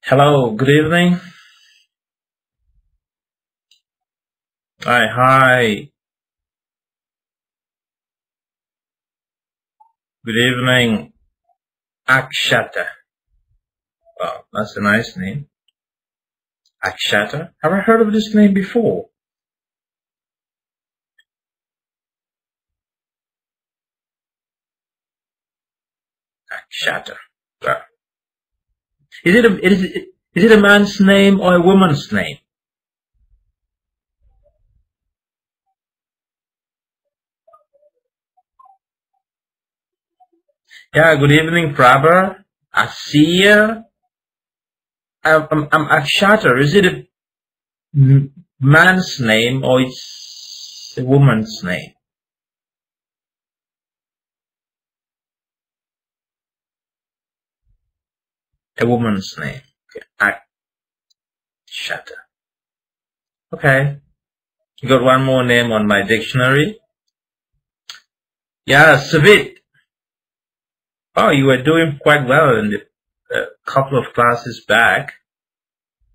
Hello, good evening. Hi. Good evening, Akshata. Wow, that's a nice name. Akshata. Have I heard of this name before? Akshata. Wow. Is it a man's name or a woman's name? Yeah, good evening, Prabha. Asiya. I'm Akshata. Is it a man's name or it's a woman's name? A woman's name. Okay. Akshata. Okay. You got one more name on my dictionary. Yeah, Savit. Oh, you were doing quite well in the couple of classes back.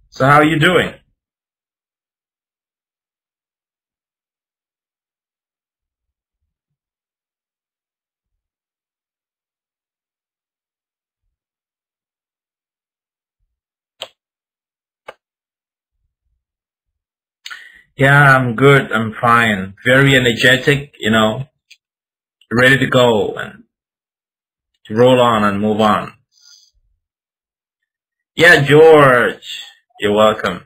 So how are you doing? Yeah, I'm good. I'm fine. Very energetic, ready to go and to roll on and move on. Yeah, George. You're welcome.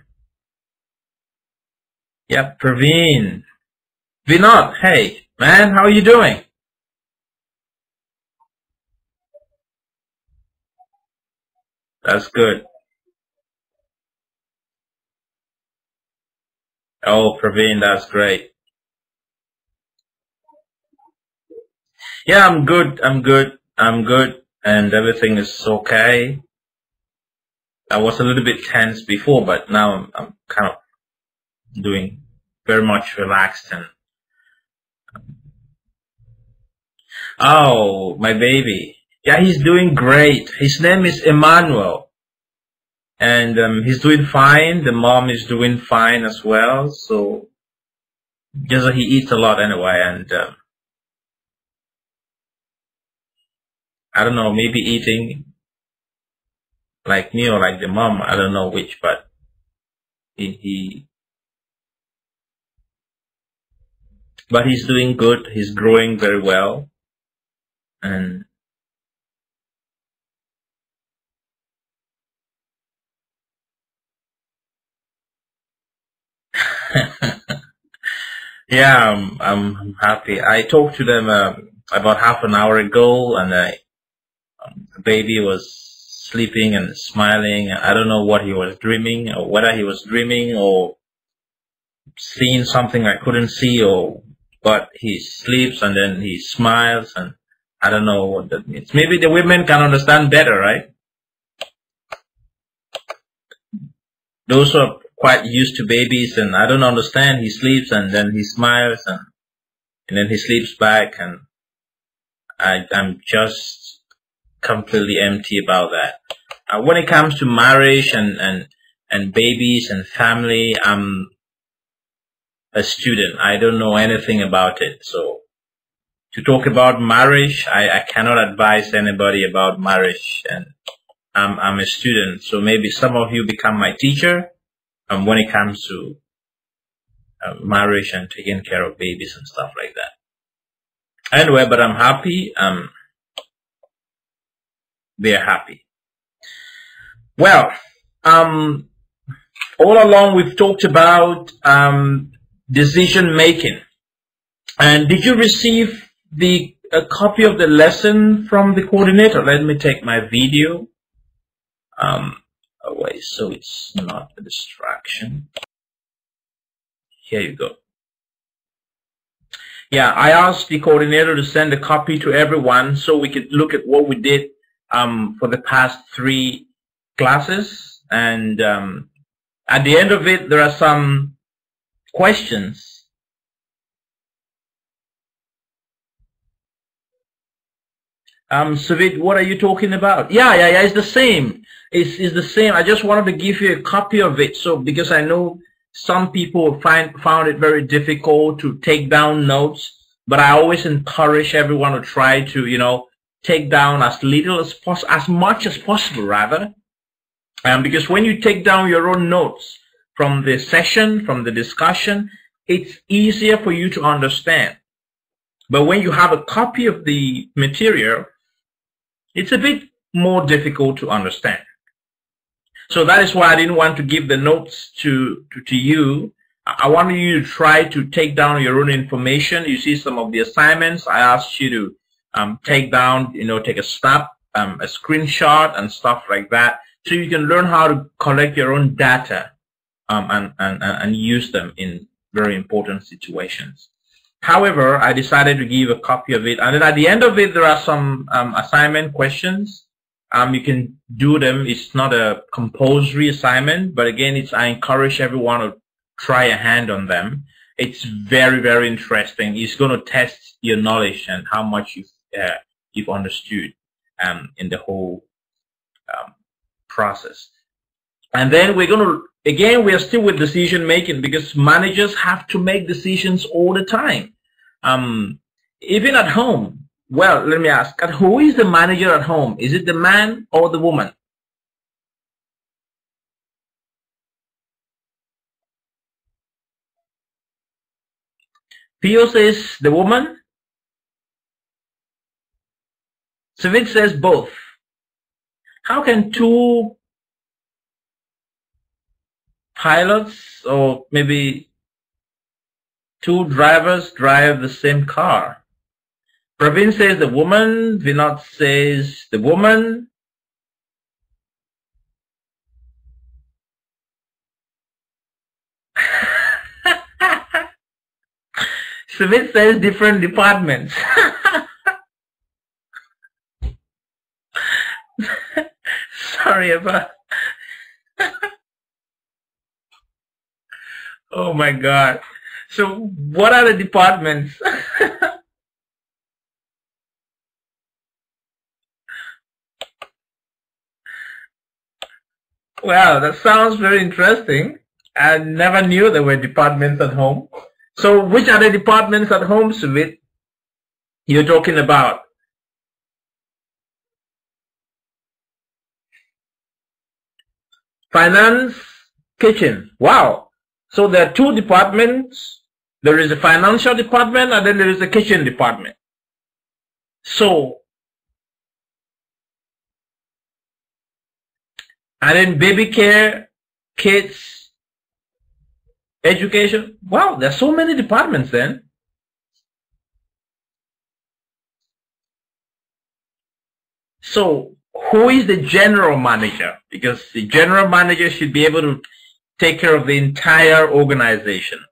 Yeah, Praveen. Vinod, hey, man, how are you doing? That's good. Oh, Praveen, that's great. Yeah, I'm good. I'm good. And everything is okay. I was a little bit tense before, but now I'm kind of doing very much relaxed and oh, my baby. Yeah, he's doing great. His name is Emmanuel, and he's doing fine. The mom is doing fine as well. So just that he eats a lot anyway, and I don't know, maybe eating like me or like the mom. I don't know which, but he but he's doing good. He's growing very well, and yeah, I'm happy. I talked to them about half an hour ago, and the baby was sleeping and smiling. I don't know what he was dreaming, or whether he was dreaming or seeing something I couldn't see, or but he sleeps and then he smiles, and I don't know what that means. Maybe the women can understand better, right? Those who are quite used to babies, and I don't understand. He sleeps and then he smiles, and then he sleeps back, and I'm just completely empty about that. When it comes to marriage and babies and family, I'm a student. I don't know anything about it. So to talk about marriage, I cannot advise anybody about marriage, and I'm a student. So maybe some of you become my teacher when it comes to marriage and taking care of babies and stuff like that. Anyway, but I'm happy. They're happy. Well, all along we've talked about decision making. And did you receive a copy of the lesson from the coordinator? Let me take my video away so it's not a distraction. Here you go. Yeah, I asked the coordinator to send a copy to everyone so we could look at what we did for the past 3 classes. And at the end of it, there are some questions. Savid, what are you talking about? Yeah, it's the same. It's the same. I just wanted to give you a copy of it. So, because I know some people found it very difficult to take down notes, but I always encourage everyone to try to, take down as little as possible, as much as possible, rather. Because when you take down your own notes from the session, from the discussion, it's easier for you to understand. But when you have a copy of the material, it's a bit more difficult to understand. So that is why I didn't want to give the notes to you. I wanted you to try to take down your own information. You see some of the assignments. I asked you to take down, take a snap, a screenshot and stuff like that, so you can learn how to collect your own data and use them in very important situations. However, I decided to give a copy of it, and then at the end of it, there are some assignment questions. You can do them. It's not a compulsory assignment, but again, I encourage everyone to try a hand on them. It's very, very interesting. It's going to test your knowledge and how much you've understood in the whole process. And then we're going to, again, we are still with decision making, because managers have to make decisions all the time. Even at home. Well, let me ask, who is the manager at home? Is it the man or the woman? Pio says the woman. Savid says both. How can two pilots or maybe two drivers drive the same car? Praveen says the woman. Vinod says the woman. Smith says different departments. Sorry about. Oh my God. So what are the departments? Wow, that sounds very interesting. I never knew there were departments at home. So which are the departments at home, Suvit, you're talking about? Finance, kitchen. Wow. So there are two departments. There is a financial department and then there is a kitchen department. So, and then baby care, kids, education. Wow, there's so many departments then. So, who is the general manager? Because the general manager should be able to take care of the entire organization.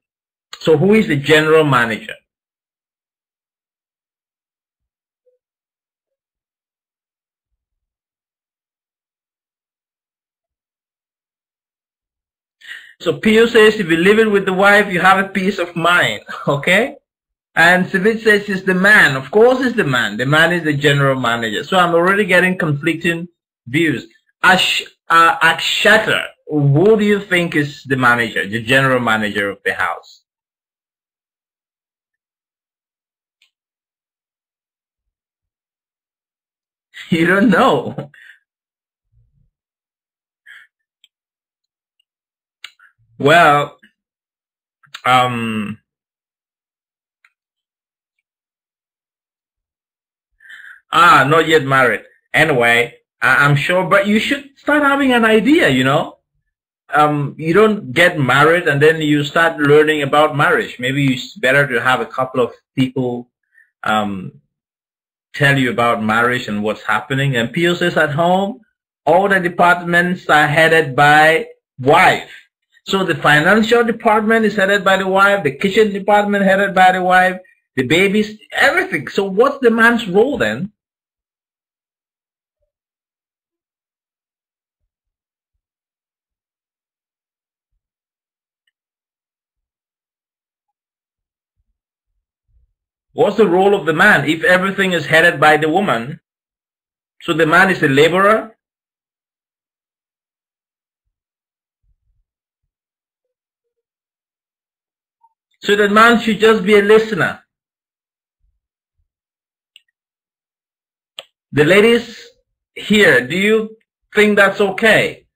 So, who is the general manager? So Pio says if you live it with the wife, you have a peace of mind. Okay? And Sivit says it's the man. Of course it's the man. The man is the general manager. So I'm already getting conflicting views. Akshata, who do you think is the manager, the general manager of the house? You don't know. Well, not yet married. Anyway, I'm sure, but you should start having an idea, you know. You don't get married and then you start learning about marriage. Maybe it's better to have a couple of people tell you about marriage and what's happening. And Pio says at home, all the departments are headed by wife. So the financial department is headed by the wife, the kitchen department headed by the wife, the babies, everything. So what's the man's role then? What's the role of the man if everything is headed by the woman? So the man is a laborer. So the man should just be a listener. The ladies here, do you think that's okay?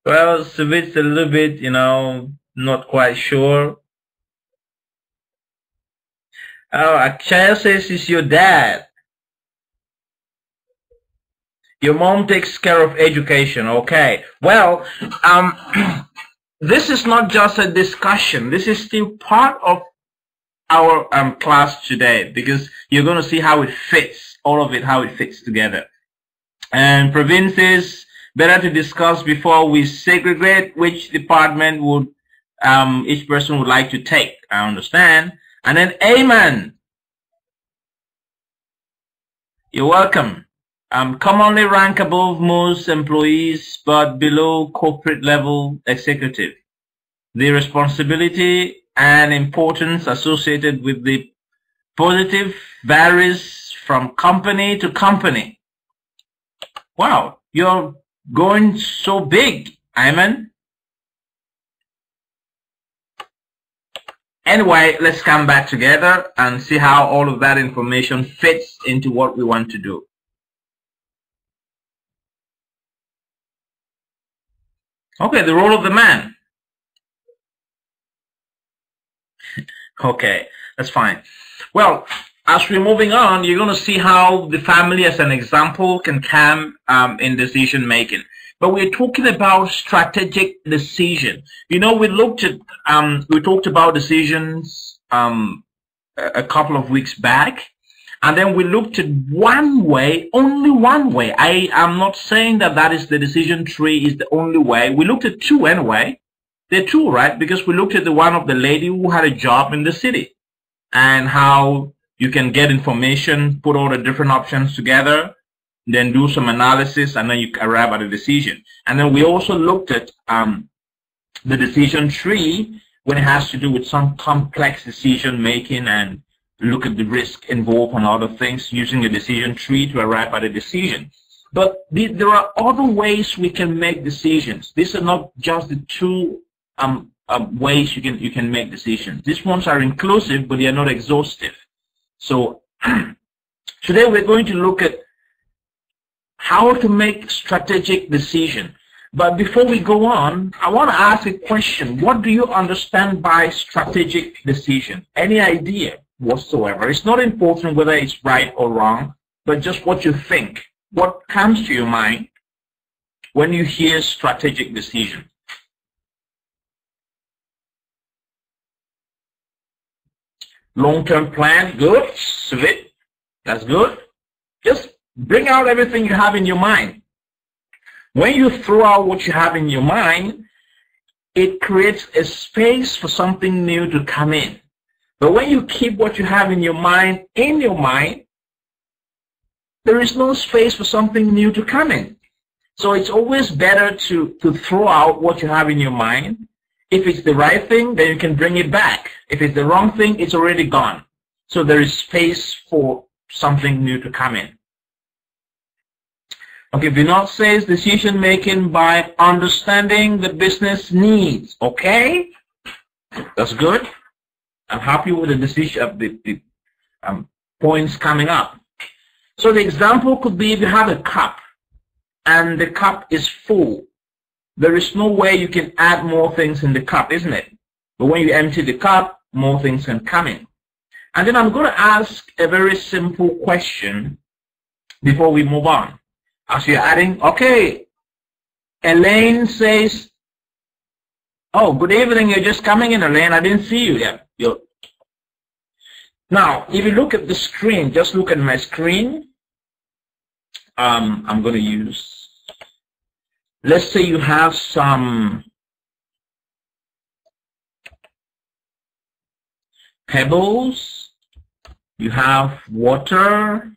Well, Savit's a little bit, not quite sure. Oh, Akshaya says it's your dad. Your mom takes care of education. Okay. Well, this is not just a discussion. This is still part of our class today, because you're going to see how it fits, all of it, how it fits together. And Praveen says, better to discuss before we segregate which department would each person would like to take. I understand. And then Amen. You're welcome. Commonly rank above most employees, but below corporate level executive. The responsibility and importance associated with the positive varies from company to company. Wow, you're going so big, Ayman. Anyway, let's come back together and see how all of that information fits into what we want to do. Okay, the role of the man. Okay, that's fine. Well, as we're moving on, you're going to see how the family as an example can come in decision making. But we're talking about strategic decision. We talked about decisions a couple of weeks back, and then we looked at one way, only one way. I am not saying that is the decision tree is the only way. We looked at two anyway. They're two, right? Because we looked at the one of the lady who had a job in the city, and how you can get information, put all the different options together, then do some analysis, and then you arrive at a decision. And then we also looked at the decision tree when it has to do with some complex decision making, and look at the risk involved and other things, using a decision tree to arrive at a decision. But there are other ways we can make decisions. These are not just the two ways you can make decisions. These ones are inclusive, but they are not exhaustive. So today we're going to look at how to make strategic decision. But before we go on, I want to ask a question. What do you understand by strategic decision? Any idea whatsoever? It's not important whether it's right or wrong, but just what you think. What comes to your mind when you hear strategic decision? Long-term plan, good. Sweet. That's good. Just bring out everything you have in your mind. When you throw out what you have in your mind, it creates a space for something new to come in. But when you keep what you have in your mind, there is no space for something new to come in. So it's always better to throw out what you have in your mind. If it's the right thing, then you can bring it back. If it's the wrong thing, it's already gone. So there is space for something new to come in. Okay, Vinod says decision making by understanding the business needs. Okay, that's good. I'm happy with the decision of the points coming up. So the example could be if you have a cup and the cup is full. There is no way you can add more things in the cup, isn't it? But when you empty the cup, more things can come in. And then I'm going to ask a very simple question before we move on. As you're adding, okay, Elaine says, oh, good evening, you're just coming in, Elaine, I didn't see you yet. Now, if you look at the screen, just look at my screen. I'm going to use, let's say you have some pebbles, you have water,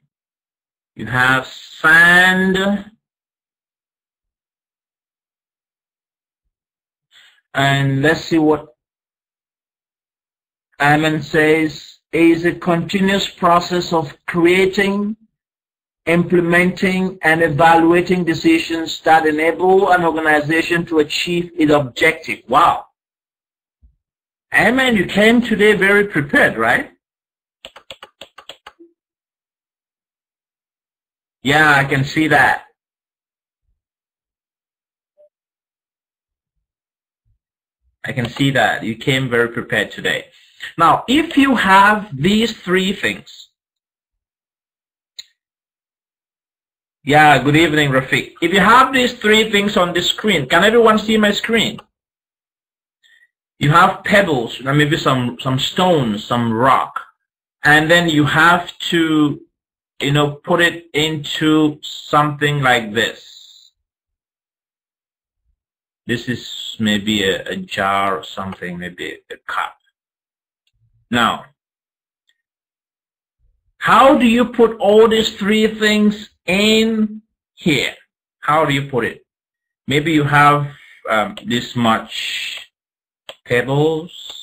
you have sand, and let's see what Ayman says, is a continuous process of creating, implementing, and evaluating decisions that enable an organization to achieve its objective. Wow. Ayman, you came today very prepared, right? Yeah, I can see that. I can see that. You came very prepared today. Now, if you have these three things. Yeah, good evening, Rafiq. If you have these three things on the screen, can everyone see my screen? You have pebbles, maybe some stones, some rock, and then you have to, put it into something like this. This is maybe a jar or something, maybe a cup. Now, how do you put all these three things in here? How do you put it? Maybe you have this much pebbles.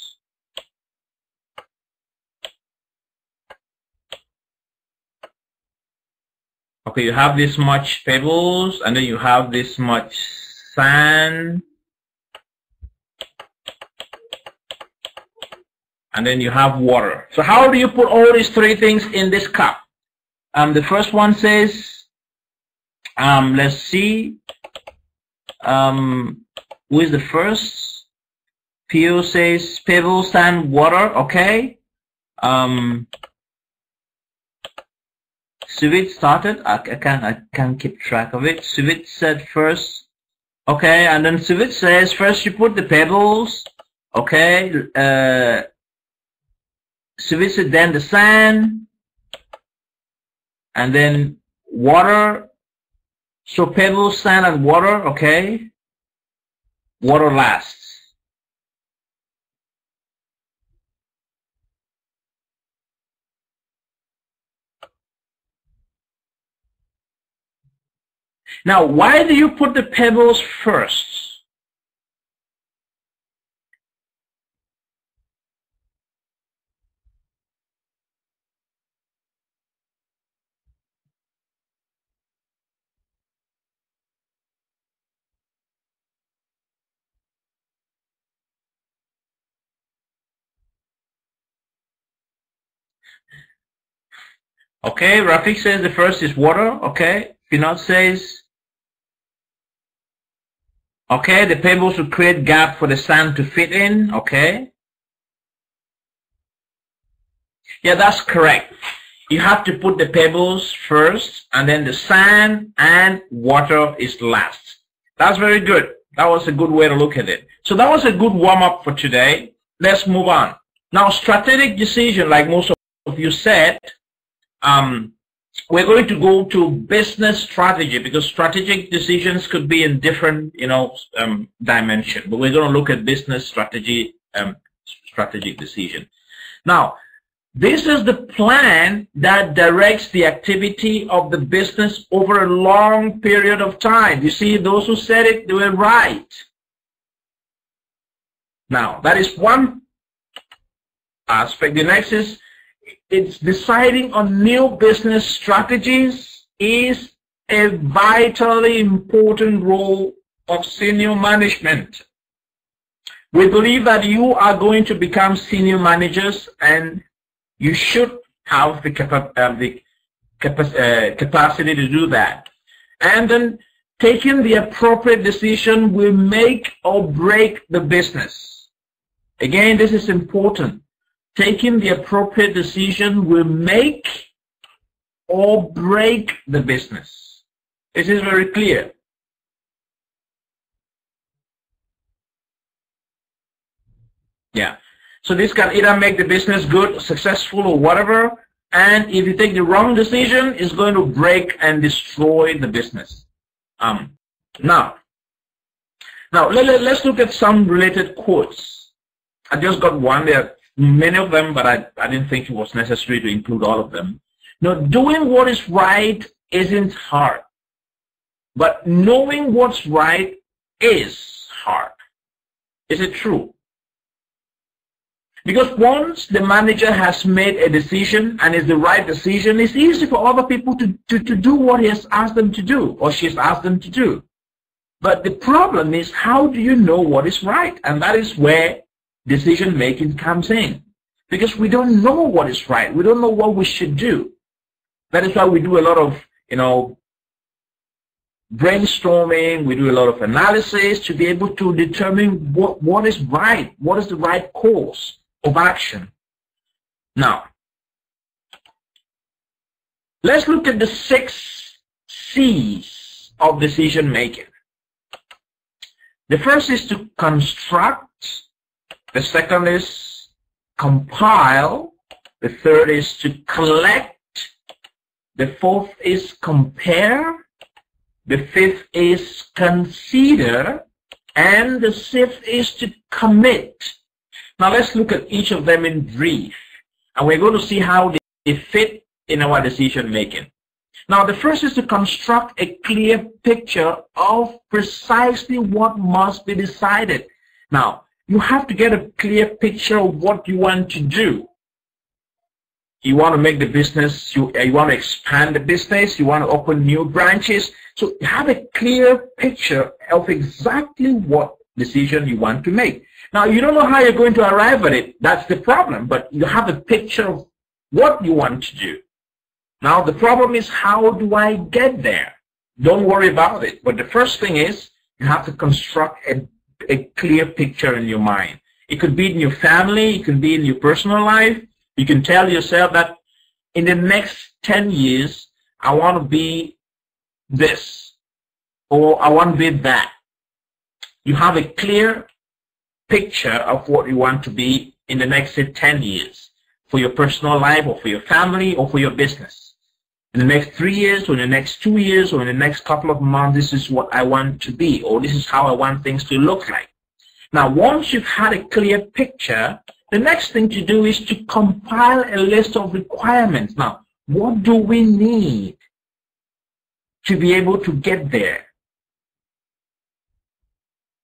Okay, you have this much pebbles, and then you have this much sand, and then you have water. So how do you put all these three things in this cup? The first one says, let's see, who is the first? Pio says pebbles, sand, water. Okay. Suvit started. I can't keep track of it. Suvit said first. Okay, and then Suvit says first you put the pebbles. Okay. Suvit said then the sand, and then water. So pebbles, sand, and water. Okay. Water lasts. Now, why do you put the pebbles first? Okay, Rafik says the first is water. Okay, Pinot says, okay, the pebbles will create gap for the sand to fit in. Okay. Yeah, that's correct. You have to put the pebbles first, and then the sand and water is last. That's very good. That was a good way to look at it. So that was a good warm-up for today. Let's move on. Now, strategic decision, like most of you said, we're going to go to business strategy, because strategic decisions could be in different, dimension. But we're going to look at business strategy, strategic decision. Now, this is the plan that directs the activity of the business over a long period of time. You see, those who said it, they were right. Now, that is one aspect. The next is, it's deciding on new business strategies is a vitally important role of senior management. We believe that you are going to become senior managers, and you should have the capacity to do that. And then taking the appropriate decision will make or break the business. Again, this is important. Taking the appropriate decision will make or break the business. This is very clear. Yeah. So this can either make the business good, successful, or whatever. And if you take the wrong decision, it's going to break and destroy the business. Now let's look at some related quotes. I just got one. There are many of them, but I didn't think it was necessary to include all of them. Now, doing what is right isn't hard, but knowing what's right is hard. Is it true? Because once the manager has made a decision and it's the right decision, it's easy for other people to do what he has asked them to do or she has asked them to do. But the problem is, how do you know what is right? And that is where decision making comes in. Because we don't know what is right. We don't know what we should do. That is why we do a lot of, brainstorming. We do a lot of analysis to be able to determine what is right. What is the right course of action? Now, let's look at the 6 C's of decision making. The first is to construct. The second is compile. The third is to collect. The fourth is compare. The fifth is consider. And the sixth is to commit. Now let's look at each of them in brief. And we're going to see how they fit in our decision making. Now the first is to construct a clear picture of precisely what must be decided. Now, you have to get a clear picture of what you want to do. You want to make the business, you want to expand the business, you want to open new branches. So have a clear picture of exactly what decision you want to make. Now, you don't know how you're going to arrive at it. That's the problem. But you have a picture of what you want to do. Now, the problem is, how do I get there? Don't worry about it. But the first thing is, you have to construct a clear picture in your mind. It could be in your family. It could be in your personal life. You can tell yourself that in the next 10 years, I want to be this, or I want to be that. You have a clear picture of what you want to be in the next, say, 10 years for your personal life or for your family or for your business. In the next 3 years or in the next 2 years or in the next couple of months, this is what I want to be, or this is how I want things to look like. Now, once you've had a clear picture, the next thing to do is to compile a list of requirements. Now, what do we need to be able to get there?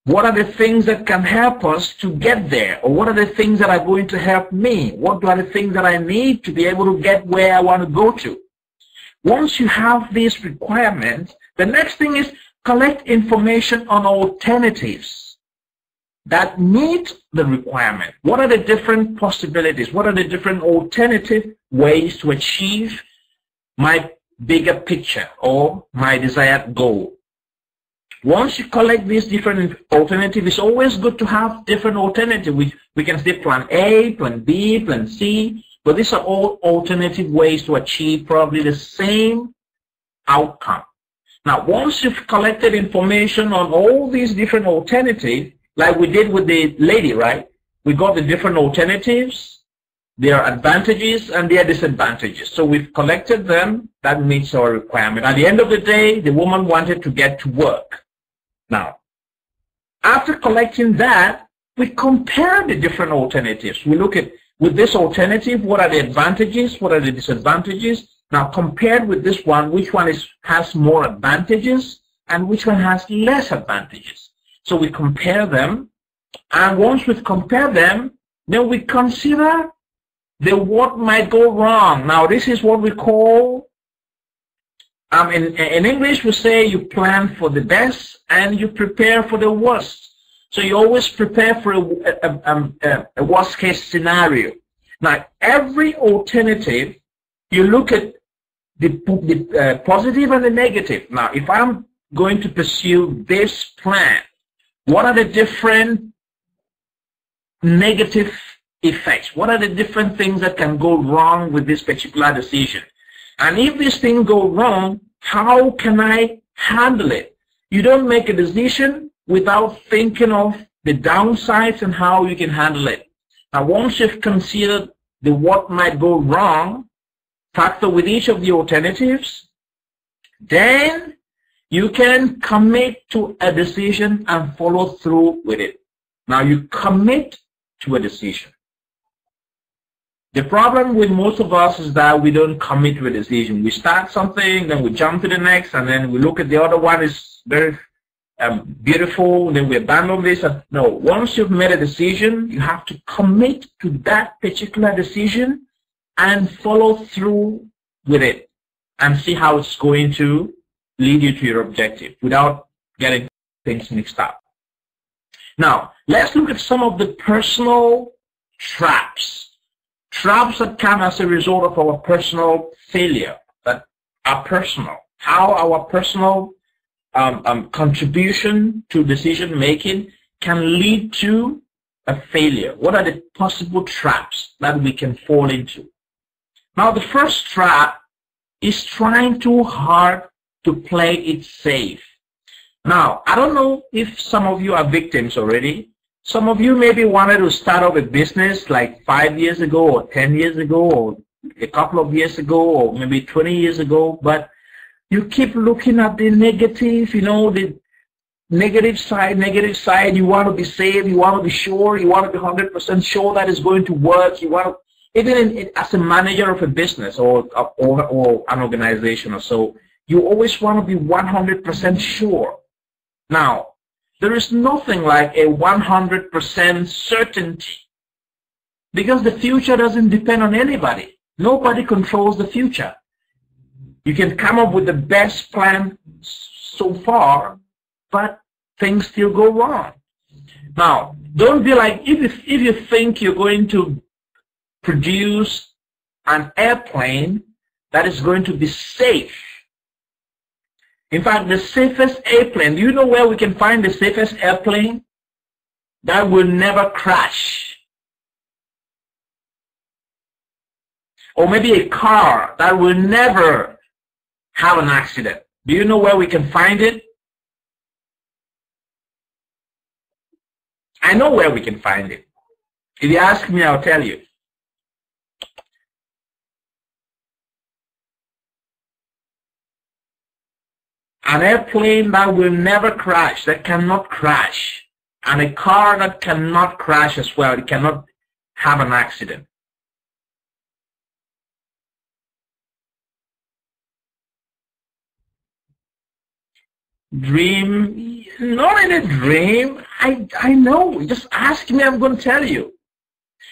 What are the things that can help us to get there? Or what are the things that are going to help me? What are the things that I need to be able to get where I want to go to? Once you have these requirements, the next thing is collect information on alternatives that meet the requirement. What are the different possibilities? What are the different alternative ways to achieve my bigger picture or my desired goal? Once you collect these different alternatives, it's always good to have different alternatives. We can say plan A, plan B, plan C, but these are all alternative ways to achieve probably the same outcome. Now, once you've collected information on all these different alternatives, like we did with the lady, right? We got the different alternatives, their advantages and their disadvantages. So we've collected them. That meets our requirement. At the end of the day, the woman wanted to get to work. Now, after collecting that, we compare the different alternatives. We look at, with this alternative, what are the advantages? What are the disadvantages? Now, compared with this one, which one has more advantages and which one has less advantages? So we compare them, and once we've compared them, then we consider what might go wrong. Now, this is what we call, in English, we say you plan for the best and you prepare for the worst. So you always prepare for a worst-case scenario. Now, every alternative, you look at the positive and the negative. Now, if I'm going to pursue this plan, what are the different negative effects? What are the different things that can go wrong with this particular decision? And if these things go wrong, how can I handle it? You don't make a decision without thinking of the downsides and how you can handle it. Now, once you've considered what might go wrong, factor with each of the alternatives, then you can commit to a decision and follow through with it. Now, you commit to a decision. The problem with most of us is that we don't commit to a decision. We start something, then we jump to the next, and then we look at the other one is very beautiful, then we abandon this. No, once you've made a decision, you have to commit to that particular decision and follow through with it and see how it's going to lead you to your objective without getting things mixed up. Now, let's look at some of the personal traps that come as a result of our personal failure, that are personal. How our personal contribution to decision making can lead to a failure. What are the possible traps that we can fall into? Now, the first trap is trying too hard to play it safe. Now, I don't know if some of you are victims already. Some of you maybe wanted to start off a business like 5 years ago or 10 years ago or a couple of years ago or maybe 20 years ago, but you keep looking at the negative, the negative side. You want to be safe, you want to be sure, you want to be 100% sure that it's going to work. You want to, even as a manager of a business or an organization or so, you always want to be 100% sure. Now, there is nothing like a 100% certainty because the future doesn't depend on anybody. Nobody controls the future. You can come up with the best plan so far, but things still go wrong. Now, don't be like, if you think you're going to produce an airplane that is going to be safe. In fact, the safest airplane, do you know where we can find the safest airplane? That will never crash. Or maybe a car that will never have an accident. Do you know where we can find it? I know where we can find it. If you ask me, I'll tell you. An airplane that will never crash, that cannot crash, and a car that cannot crash as well, it cannot have an accident. Dream, not in a dream. I know, just ask me, I'm going to tell you.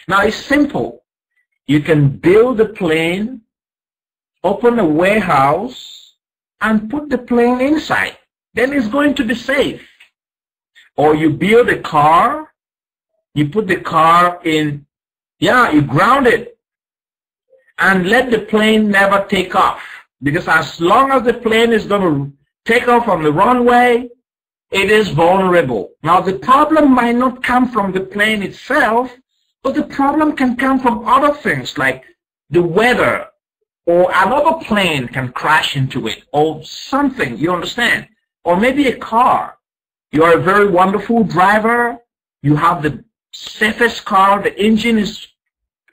Now it's simple. You can build a plane, open a warehouse, and put the plane inside. Then it's going to be safe. Or you build a car, you put the car in, you ground it, and let the plane never take off. Because as long as the plane is going to take off on the runway, it is vulnerable. Now the problem might not come from the plane itself, but the problem can come from other things like the weather, or another plane can crash into it, or something, you understand? Or maybe a car. You are a very wonderful driver, you have the safest car, the engine is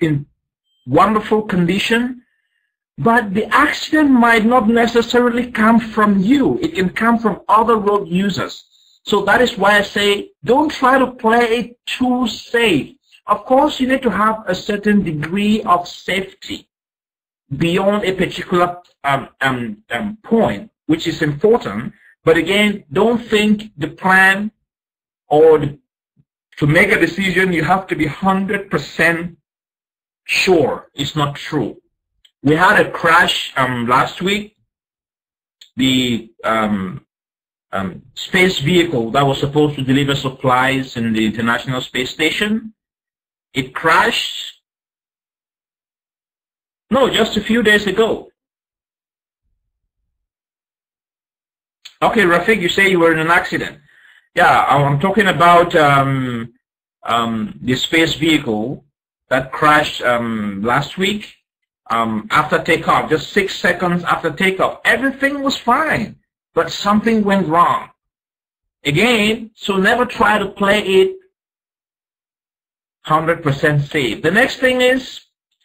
in wonderful condition, but the accident might not necessarily come from you. It can come from other road users. So that is why I say, don't try to play it too safe. Of course, you need to have a certain degree of safety beyond a particular point, which is important. But again, don't think the plan or to make a decision, you have to be 100% sure. It's not true. We had a crash last week. The space vehicle that was supposed to deliver supplies in the International Space Station, it crashed. No, just a few days ago. Okay, Rafiq, you say you were in an accident. Yeah, I'm talking about the space vehicle that crashed last week after takeoff, just 6 seconds after takeoff. Everything was fine, but something went wrong. Again, so never try to play it 100% safe. The next thing is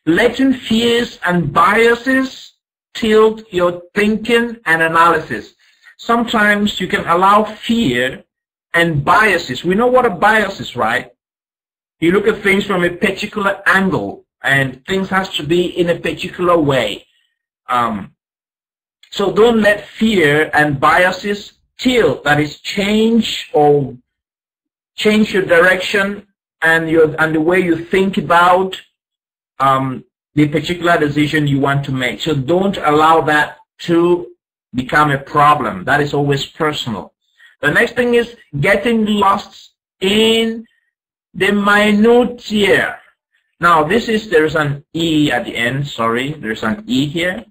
letting fears and biases tilt your thinking and analysis. Sometimes you can allow fear and biases. We know what a bias is, right? You look at things from a particular angle, and things has to be in a particular way. So don't let fear and biases tilt, that is change your direction and the way you think about the particular decision you want to make. So don't allow that to become a problem. That is always personal. The next thing is getting lost in the minutiae. Now there's an E at the end, sorry, there's an E here,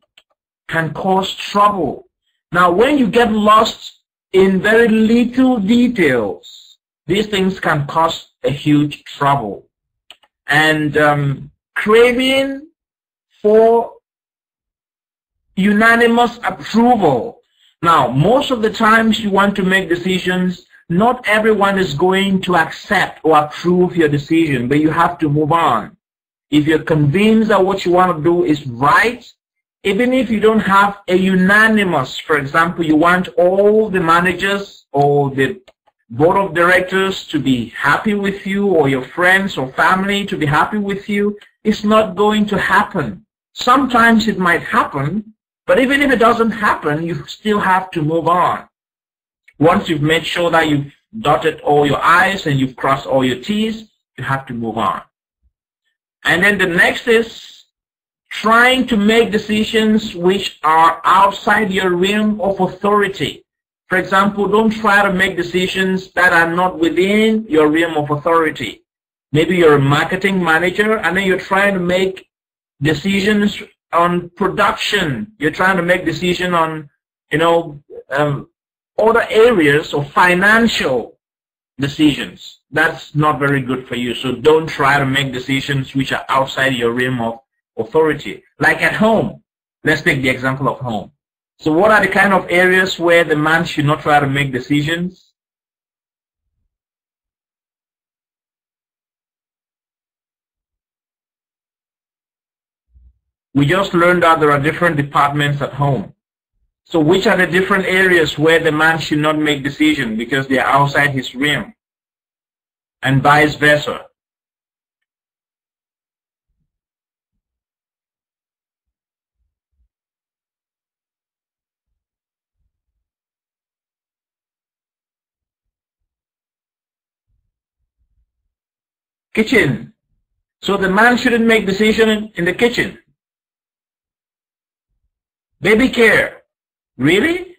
can cause trouble. Now when you get lost in very little details, these things can cause a huge trouble. And craving for unanimous approval. Now, most of the times you want to make decisions, not everyone is going to accept or approve your decision, but you have to move on. If you're convinced that what you want to do is right, even if you don't have a unanimous, for example, you want all the managers or the board of directors to be happy with you, or your friends or family to be happy with you, it's not going to happen. Sometimes it might happen, but even if it doesn't happen, you still have to move on. Once you've made sure that you've dotted all your I's and you've crossed all your T's, you have to move on. And then the next is trying to make decisions which are outside your realm of authority. For example, don't try to make decisions that are not within your realm of authority. Maybe you're a marketing manager and then you're trying to make decisions on production. You're trying to make decisions on, other areas of financial decisions. That's not very good for you. So don't try to make decisions which are outside your realm of authority. Like at home. Let's take the example of home. So what are the kind of areas where the man should not try to make decisions? We just learned that there are different departments at home. So which are the different areas where the man should not make decisions because they are outside his realm? And vice versa. Kitchen. So the man shouldn't make decisions in the kitchen. Baby care. Really?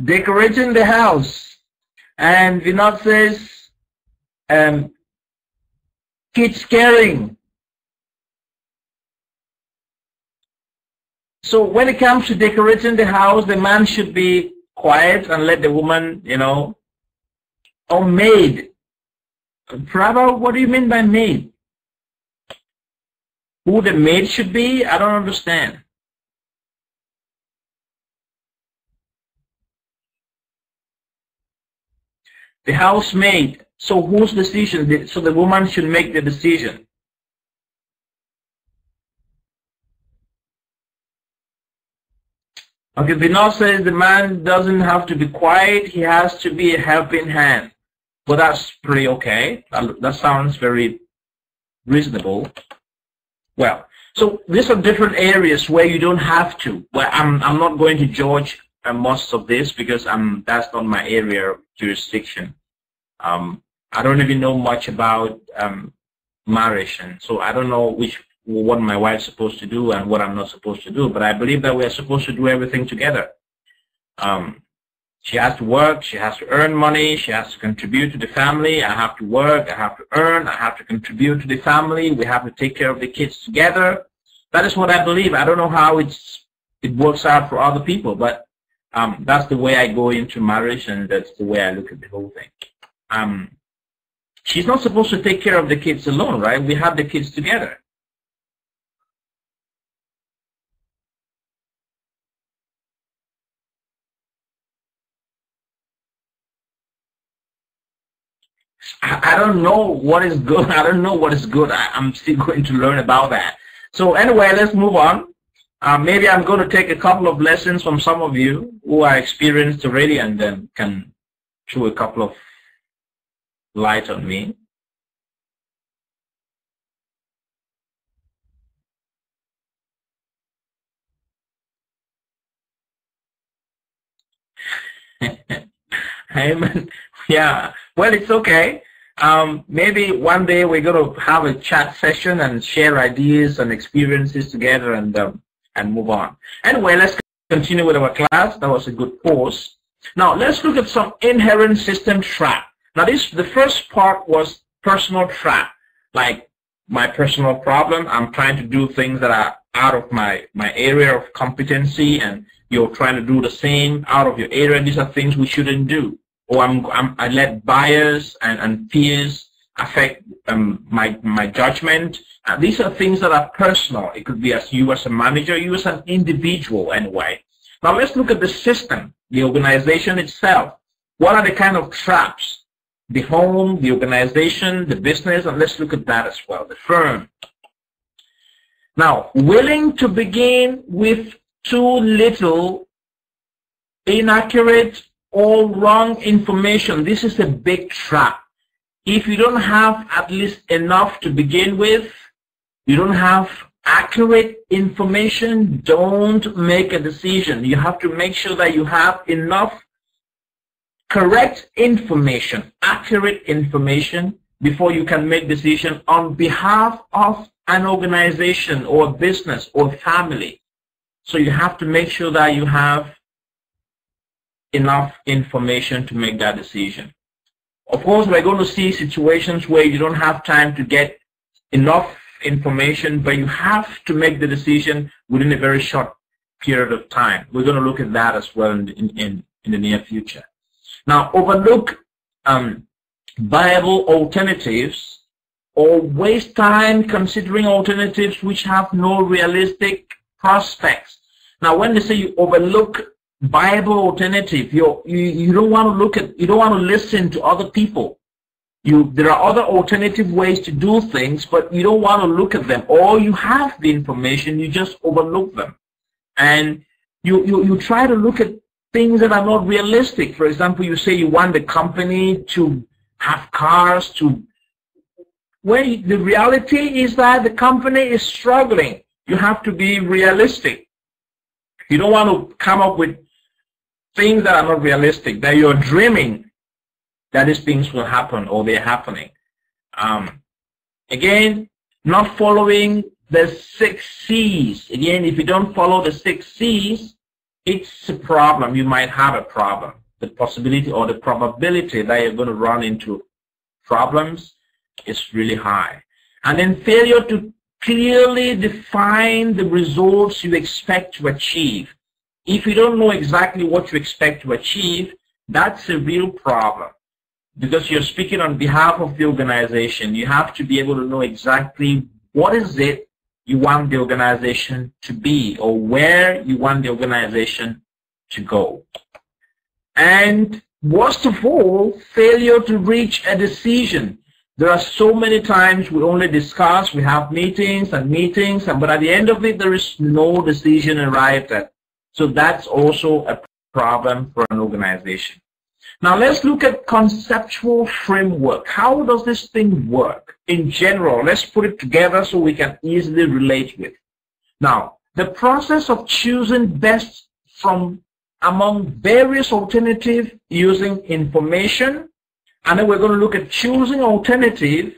Decorating the house. And the note says, kids caring. So when it comes to decorating the house, the man should be quiet and let the woman, or maid. Prabha, what do you mean by maid? Who the maid should be? I don't understand. The housemaid. So whose decision? So the woman should make the decision. Okay, Vinod says the man doesn't have to be quiet. He has to be a helping hand. But that's pretty okay. That sounds very reasonable. Well, so these are different areas where you don't have to. Well, I'm not going to judge most of this because that's not my area of jurisdiction. I don't even know much about marriage, and so I don't know what my wife's supposed to do and what I'm not supposed to do. But I believe that we are supposed to do everything together. She has to work, she has to earn money, she has to contribute to the family. I have to work, I have to earn, I have to contribute to the family. We have to take care of the kids together. That is what I believe. I don't know how it works out for other people, but that's the way I go into marriage, and that's the way I look at the whole thing. She's not supposed to take care of the kids alone, right? We have the kids together. I don't know what is good. I don't know what is good. I'm still going to learn about that. So anyway, let's move on. Maybe I'm going to take a couple of lessons from some of you who are experienced already and then can throw a couple of light on me. Amen. Yeah. Well, it's okay. Maybe one day we're going to have a chat session and share ideas and experiences together and move on. Anyway, let's continue with our class. That was a good course. Now, let's look at some inherent system trap. Now, the first part was personal trap, like my personal problem. I'm trying to do things that are out of my area of competency, and you're trying to do the same out of your area. These are things we shouldn't do. Or I let bias and fears affect my judgment. These are things that are personal. It could be you as a manager, you as an individual anyway. Now let's look at the system, the organization itself. What are the kind of traps? The home, the organization, the business, and let's look at that as well, the firm. Now, willing to begin with too little, inaccurate, or wrong information. This is a big trap. If you don't have at least enough to begin with, you don't have accurate information, don't make a decision. You have to make sure that you have enough correct information, accurate information, before you can make decision on behalf of an organization or business or family. So you have to make sure that you have enough information to make that decision. Of course, we're going to see situations where you don't have time to get enough information, but you have to make the decision within a very short period of time. We're going to look at that as well in the near future. Now, overlook viable alternatives or waste time considering alternatives which have no realistic prospects. Now, when they say you overlook viable alternative, you don't want to you don't want to listen to other people. There are other alternative ways to do things, but you don't want to look at them. Or you have the information, you just overlook them. And you try to look at things that are not realistic. For example, you say you want the company to have cars where the reality is that the company is struggling. You have to be realistic. You don't want to come up with things that are not realistic, that you're dreaming that these things will happen or they're happening. Again, not following the 6 C's. Again, if you don't follow the 6 C's, it's a problem. You might have a problem. The possibility or the probability that you're going to run into problems is really high. And then failure to clearly define the results you expect to achieve. If you don't know exactly what you expect to achieve, that's a real problem, because you're speaking on behalf of the organization. You have to be able to know exactly what is it you want the organization to be, or where you want the organization to go. And worst of all, failure to reach a decision. There are so many times we only discuss, we have meetings, but at the end of it, there is no decision arrived at. So that's also a problem for an organization. Now let's look at conceptual framework. How does this thing work? In general, let's put it together so we can easily relate with. Now, the process of choosing best from among various alternatives using information, and then we're going to look at choosing alternative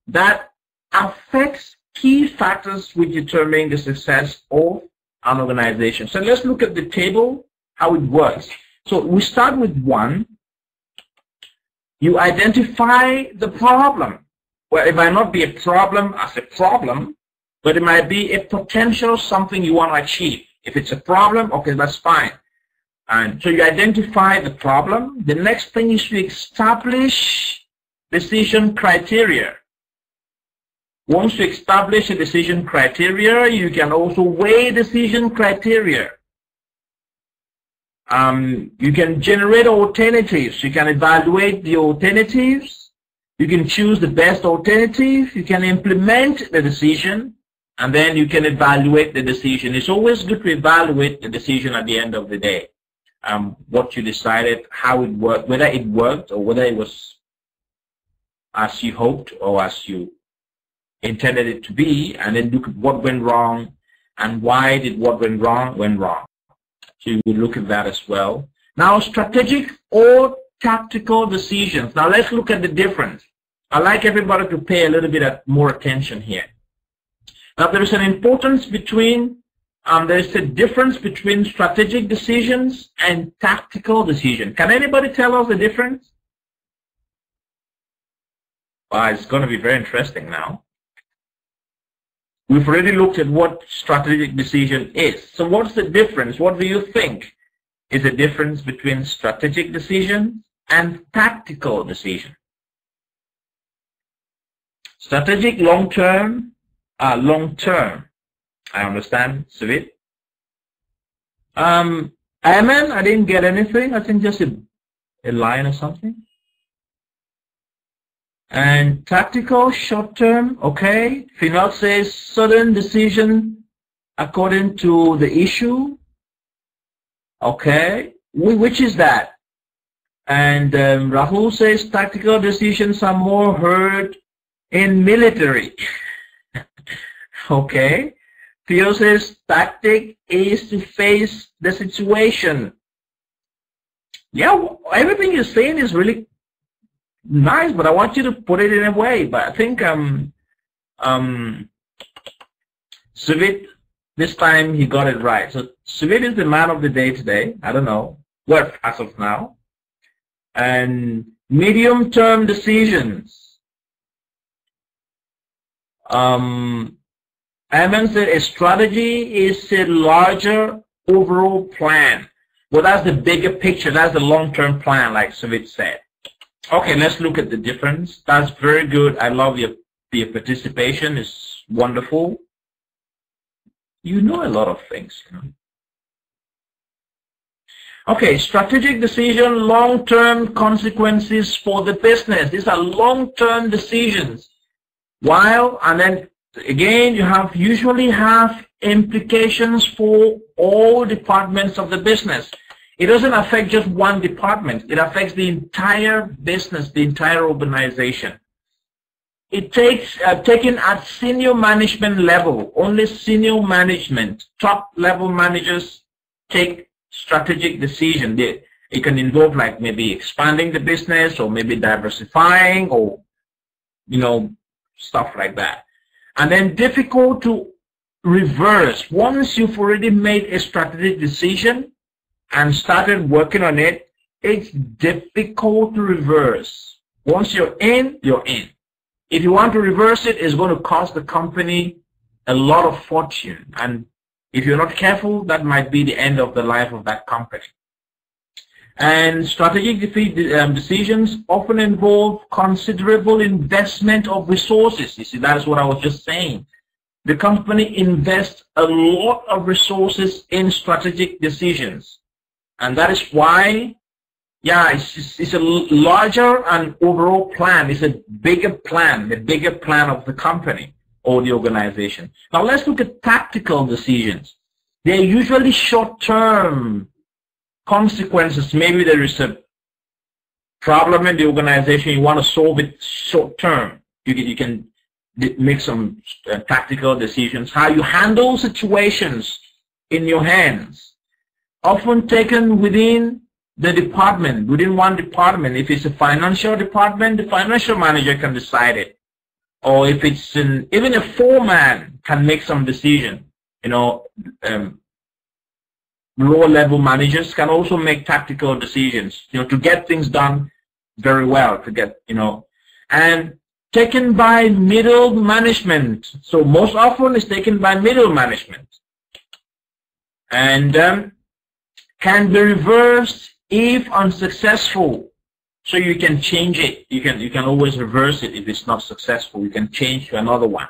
that affects key factors which determine the success of an organization. So let's look at the table, how it works. So we start with 1. You identify the problem. Well, it might not be a problem as a problem, but it might be a potential something you want to achieve. If it's a problem, okay, that's fine. And so you identify the problem. The next thing is to establish decision criteria. Once you establish a decision criteria, you can also weigh decision criteria. You can generate alternatives. You can evaluate the alternatives. You can choose the best alternative. You can implement the decision, and then you can evaluate the decision. It's always good to evaluate the decision at the end of the day. What you decided, how it worked, whether it worked or whether it was as you hoped or as you intended it to be, and then look at what went wrong and why did what went wrong. So you will look at that as well. Now, strategic or tactical decisions. Now, let's look at the difference. I'd like everybody to pay a little bit more attention here. Now, there is an importance between, there is a difference between strategic decisions and tactical decisions. Can anybody tell us the difference? Well, it's going to be very interesting now. We've already looked at what strategic decision is. So what's the difference? What do you think is the difference between strategic decision and tactical decision? Strategic long-term, long-term. I understand, Suvit. Amen, I didn't get anything. I think just a line or something. And tactical, short-term, okay. Finot says sudden decision according to the issue. Okay, which is that? And Rahul says tactical decisions are more heard in military. Okay. Theo says tactic is to face the situation. Yeah, everything you're saying is really nice, but I want you to put it in a way. But I think Suvit, this time he got it right. So Suvit is the man of the day today. I don't know what as of now. And medium-term decisions. Amen said a strategy is a larger overall plan. Well, that's the bigger picture. That's the long-term plan, like Suvit said. Okay, let's look at the difference. That's very good. I love your participation. It's wonderful. You know a lot of things. You know. Okay, strategic decision, long-term consequences for the business. These are long-term decisions. While, and then again, you usually have implications for all departments of the business. It doesn't affect just one department. It affects the entire business, the entire organization. It takes taken at senior management level. Only senior management, top level managers take strategic decision. It can involve like maybe expanding the business or maybe diversifying or, you know, stuff like that. And then difficult to reverse. Once you've already made a strategic decision and started working on it, it's difficult to reverse. Once you're in, you're in. If you want to reverse it, it's going to cost the company a lot of fortune. And if you're not careful, that might be the end of the life of that company. And strategic decisions often involve considerable investment of resources. You see, that is what I was just saying. The company invests a lot of resources in strategic decisions. And that is why, yeah, it's a larger and overall plan. It's a bigger plan, the bigger plan of the company or the organization. Now let's look at tactical decisions. They're usually short-term consequences. Maybe there is a problem in the organization, you want to solve it short-term. You can make some tactical decisions. How you handle situations in your hands. Often taken within the department, within one department. If it's a financial department, the financial manager can decide it. Or if it's even a foreman can make some decision. You know, lower level managers can also make tactical decisions, you know, to get things done very well, to get, you know, and taken by middle management. So most often it's taken by middle management. And can be reversed if unsuccessful. So you can change it. You can always reverse it if it's not successful. You can change to another one.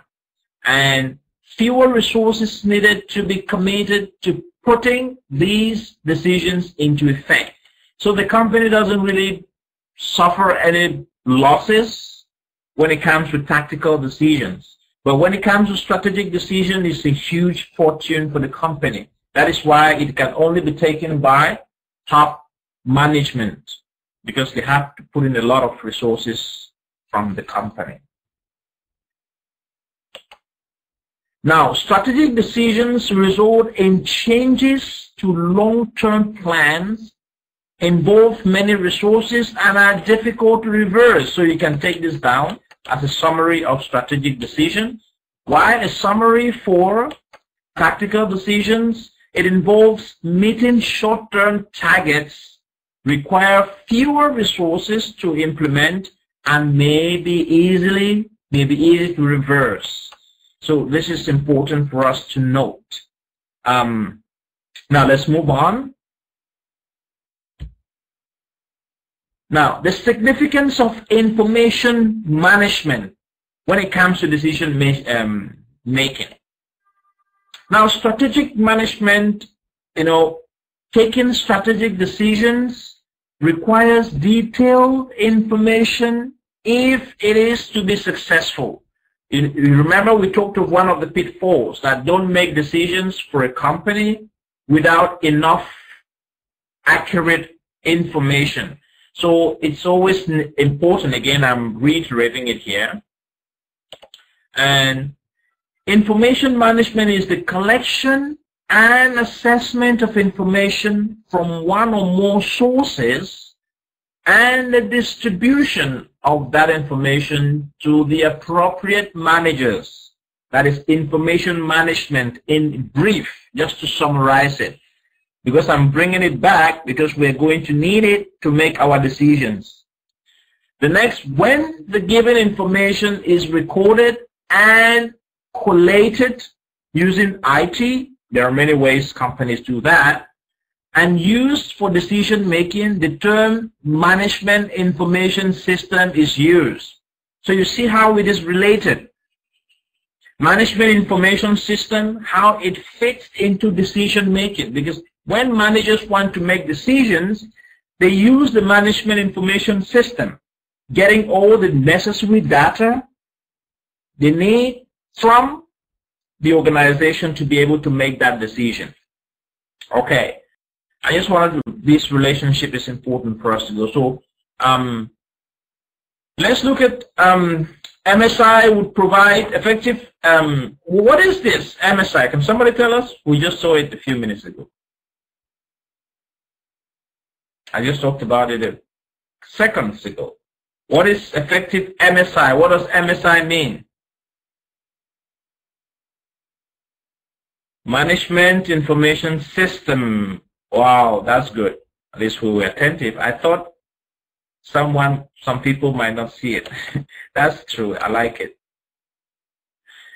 And fewer resources needed to be committed to putting these decisions into effect. So the company doesn't really suffer any losses when it comes to tactical decisions. But when it comes to strategic decision, it's a huge fortune for the company. That is why it can only be taken by top management, because they have to put in a lot of resources from the company. Now, strategic decisions result in changes to long-term plans involve many resources, and are difficult to reverse. So you can take this down as a summary of strategic decisions. Why a summary for tactical decisions? It involves meeting short-term targets, require fewer resources to implement, and may be easy to reverse. So this is important for us to note. Now let's move on. Now, the significance of information management when it comes to decision making. Now, strategic management, taking strategic decisions requires detailed information if it is to be successful. You remember we talked of one of the pitfalls, that don't make decisions for a company without enough accurate information. So it's always important, again, I'm reiterating it here. And information management is the collection and assessment of information from one or more sources and the distribution of that information to the appropriate managers. That is information management in brief, just to summarize it. Because I'm bringing it back because we're going to need it to make our decisions. The next, when the given information is recorded and collated using IT, there are many ways companies do that, and used for decision making, the term management information system is used. So you see how it is related. Management information system, how it fits into decision making, because when managers want to make decisions, they use the management information system, getting all the necessary data they need from the organization to be able to make that decision. Okay, I just wanted to, this relationship is important for us to go. So let's look at MSI would provide effective, what is this MSI? Can somebody tell us? We just saw it a few minutes ago. I just talked about it seconds ago. What is effective MSI? What does MSI mean? Management Information System. Wow, that's good. At least we were attentive. I thought some people might not see it. That's true. I like it.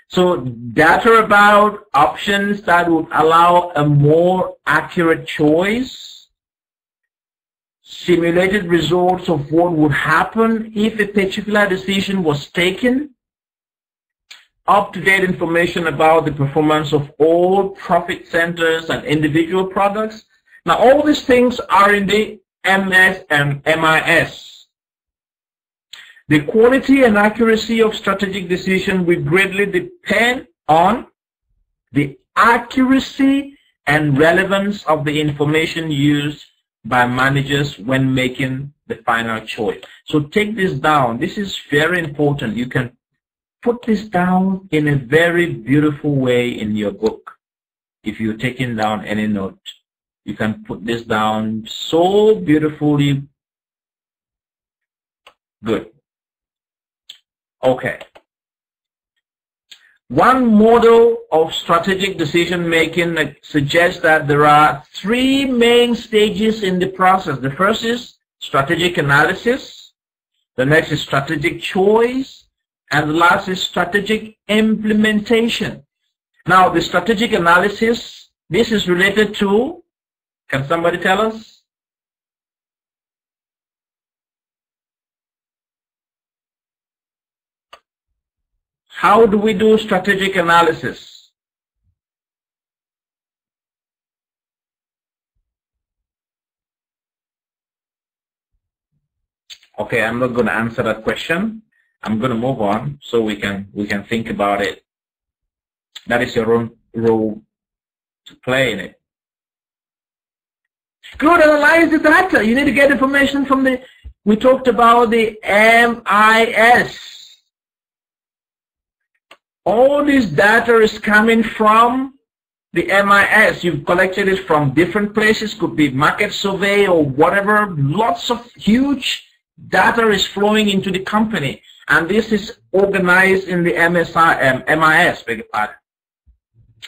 So data about options that would allow a more accurate choice. Simulated results of what would happen if a particular decision was taken. Up-to-date information about the performance of all profit centers and individual products. Now, all these things are in the MS and MIS. The quality and accuracy of strategic decision will greatly depend on the accuracy and relevance of the information used by managers when making the final choice. So take this down. This is very important. You can put this down in a very beautiful way in your book. If you're taking down any note, you can put this down so beautifully. Good. Okay. One model of strategic decision making suggests that there are three main stages in the process. The first is strategic analysis. The next is strategic choice. And the last is strategic implementation. Now, the strategic analysis, this is related to, can somebody tell us? How do we do strategic analysis? Okay, I'm not going to answer that question. I'm going to move on so we can think about it. That is your own role to play in it. Good, analyze the data. You need to get information from the, we talked about the MIS. All this data is coming from the MIS. You've collected it from different places, could be market survey or whatever. Lots of huge data is flowing into the company, and this is organized in the MIS, beg your pardon.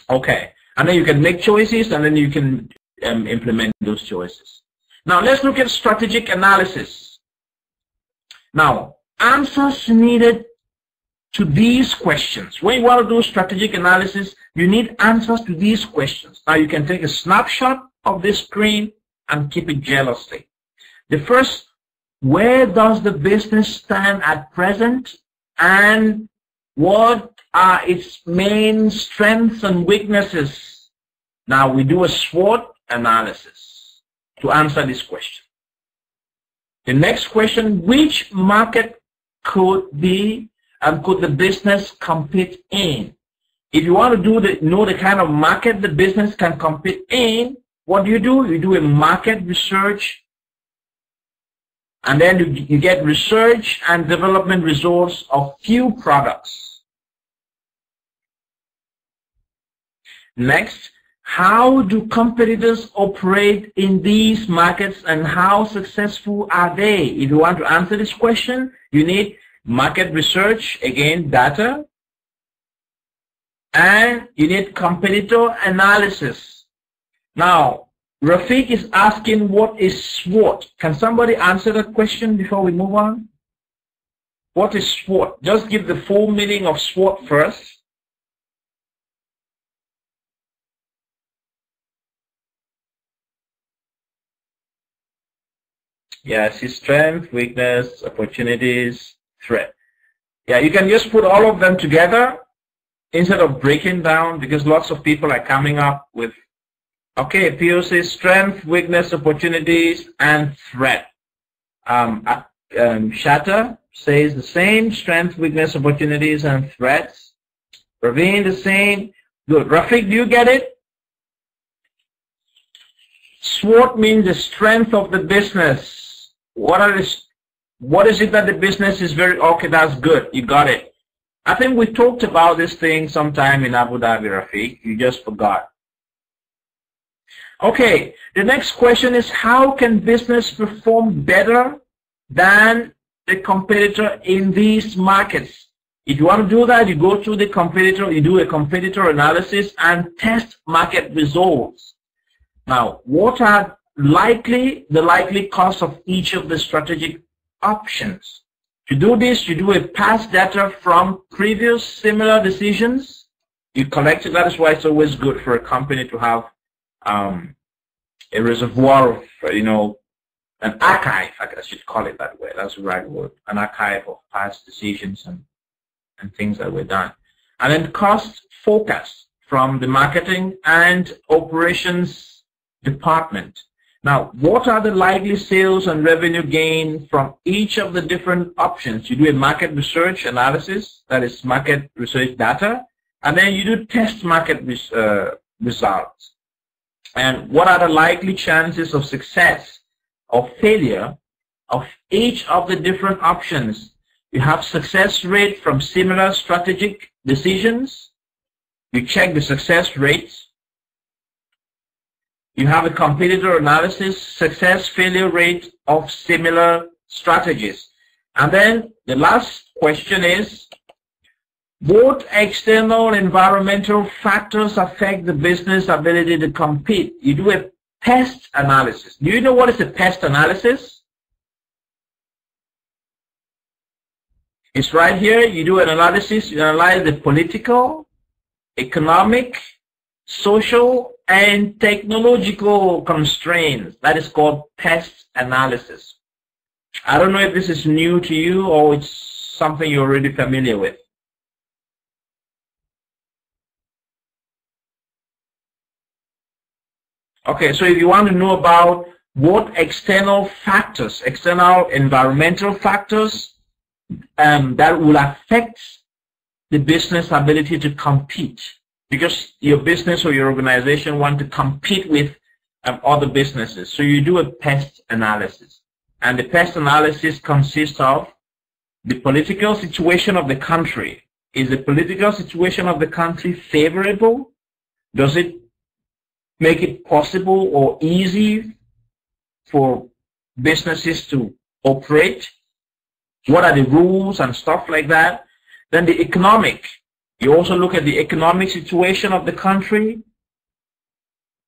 Okay, and then you can make choices, and then you can implement those choices. Now let's look at strategic analysis. Now, answers needed to these questions. When you want to do strategic analysis, you need answers to these questions. Now you can take a snapshot of this screen and keep it jealously. The first, where does the business stand at present, and what are its main strengths and weaknesses? Now we do a SWOT analysis to answer this question. The next question, which market could the business compete in? If you want to know the kind of market the business can compete in, what do? You do a market research, and then you get research and development results of few products. Next, how do competitors operate in these markets, and how successful are they? If you want to answer this question, you need market research, again, data, and you need competitor analysis. Now, Rafiq is asking, what is SWOT? Can somebody answer that question before we move on? What is SWOT? Just give the full meaning of SWOT first. Yeah, I see strength, weakness, opportunities, threat. Yeah, you can just put all of them together instead of breaking down, because lots of people are coming up with, okay, POC, strength, weakness, opportunities, and threat. Shatter says the same, strength, weakness, opportunities, and threats. Raveen, the same. Good. Rafiq, do you get it? SWOT means the strength of the business. What is it that the business is very, okay, that's good. You got it. I think we talked about this thing sometime in Abu Dhabi, Rafiq. You just forgot. Okay, the next question is, how can business perform better than the competitor in these markets? If you want to do that, you go to the competitor, you do a competitor analysis and test market results. Now, what are the likely costs of each of the strategic options? To do this, you do a past data from previous similar decisions. You collect it. That is why it's always good for a company to have a reservoir of, an archive, I should call it that way. That's the right word. An archive of past decisions and things that were done. And then cost forecast from the marketing and operations department. Now, what are the likely sales and revenue gain from each of the different options? You do a market research analysis, that is market research data, and then you do test market results. And what are the likely chances of success or failure of each of the different options? You have success rate from similar strategic decisions. You check the success rates. You have a competitor analysis, success failure rate of similar strategies. And then the last question is, what external environmental factors affect the business ability to compete? You do a pest analysis. Do you know what is a pest analysis? It's right here. You do an analysis. You analyze the political, economic, social, and technological constraints. That is called pest analysis. I don't know if this is new to you or it's something you're already familiar with. Okay, so if you want to know about what external factors, external environmental factors that will affect the business ability to compete, because your business or your organization want to compete with other businesses. So you do a pest analysis. And the pest analysis consists of the political situation of the country. Is the political situation of the country favorable? Does it make it possible or easy for businesses to operate? What are the rules and stuff like that? Then the economic. You also look at the economic situation of the country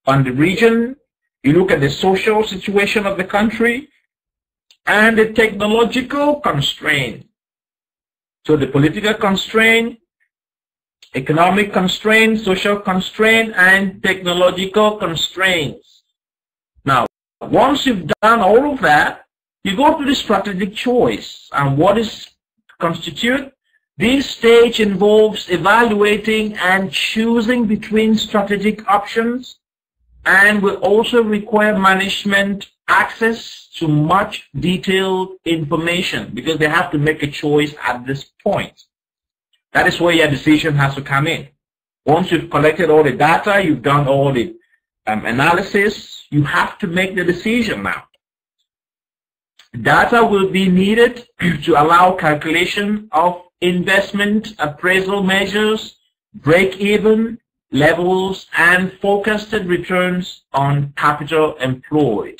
and the region. You look at the social situation of the country and the technological constraint. So the political constraint, economic constraint, social constraint, and technological constraints. Now, once you've done all of that, you go to the strategic choice. And what is constitute? This stage involves evaluating and choosing between strategic options, and will also require management access to much detailed information because they have to make a choice at this point. That is where your decision has to come in. Once you've collected all the data, you've done all the analysis, you have to make the decision now. Data will be needed to allow calculation of investment appraisal measures, break-even levels, and forecasted returns on capital employed.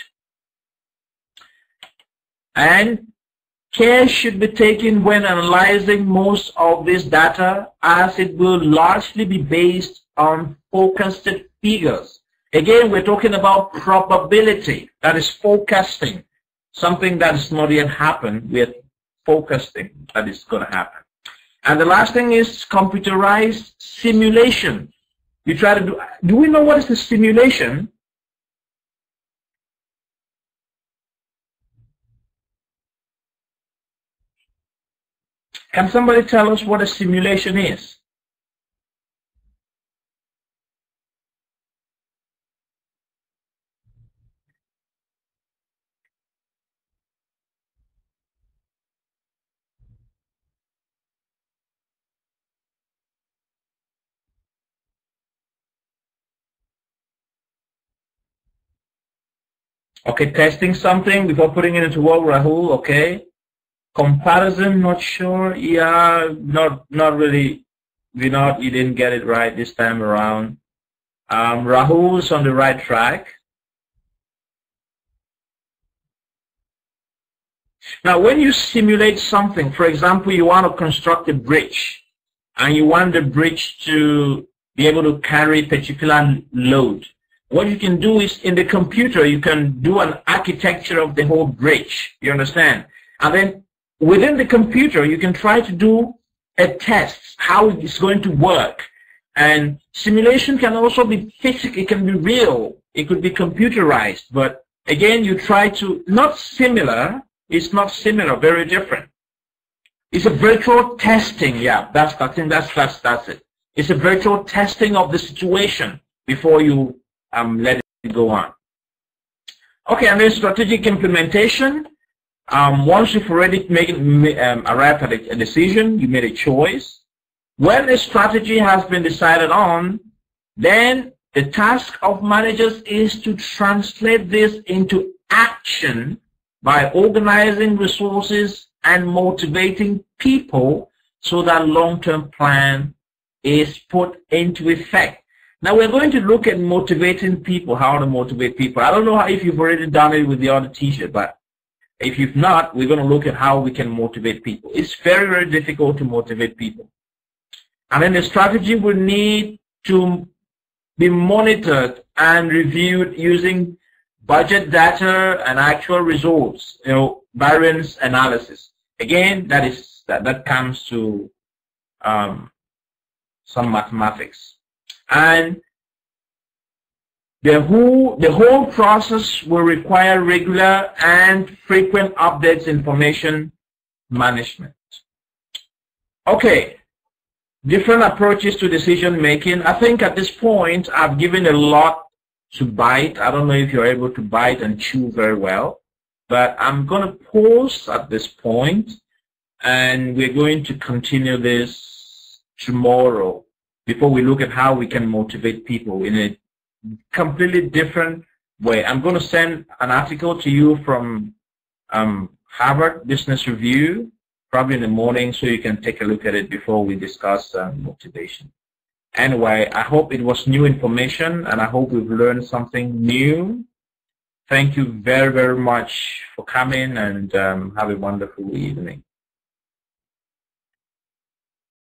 And care should be taken when analyzing most of this data, as it will largely be based on forecasted figures. Again, we're talking about probability, that is forecasting. Something that is not yet happened, we're forecasting that is going to happen. And the last thing is computerized simulation. You try to do we know what is the simulation? Can somebody tell us what a simulation is? Okay, testing something before putting it into work, Rahul, okay. Comparison, not sure. Yeah, not really. Vinod, you didn't get it right this time around. Rahul's on the right track. Now, when you simulate something, for example, you want to construct a bridge, and you want the bridge to be able to carry a particular load. What you can do is, in the computer, you can do an architecture of the whole bridge. You understand? And then within the computer, you can try to do a test, how it's going to work. And simulation can also be physical, it can be real, it could be computerized. But again, you try to, not similar, it's not similar, very different. It's a virtual testing, yeah, that's it. It's a virtual testing of the situation before you let it go on. Okay, and then strategic implementation. Once you've already arrived at a decision, you made a choice. When a strategy has been decided on, then the task of managers is to translate this into action by organizing resources and motivating people so that long-term plan is put into effect. Now we're going to look at motivating people, how to motivate people. I don't know if you've already done it with the other teacher, but if you've not, we're going to look at how we can motivate people. It's very, very difficult to motivate people. And then the strategy will need to be monitored and reviewed using budget data and actual results, variance analysis. Again, that comes to some mathematics. And the whole process will require regular and frequent updates, information management. Okay, different approaches to decision making. I think at this point I've given a lot to bite. I don't know if you're able to bite and chew very well, but I'm going to pause at this point, and we're going to continue this tomorrow before we look at how we can motivate people in a completely different way. I'm going to send an article to you from Harvard Business Review, probably in the morning, so you can take a look at it before we discuss motivation. Anyway, I hope it was new information, and I hope we've learned something new. Thank you very, very much for coming, and have a wonderful evening.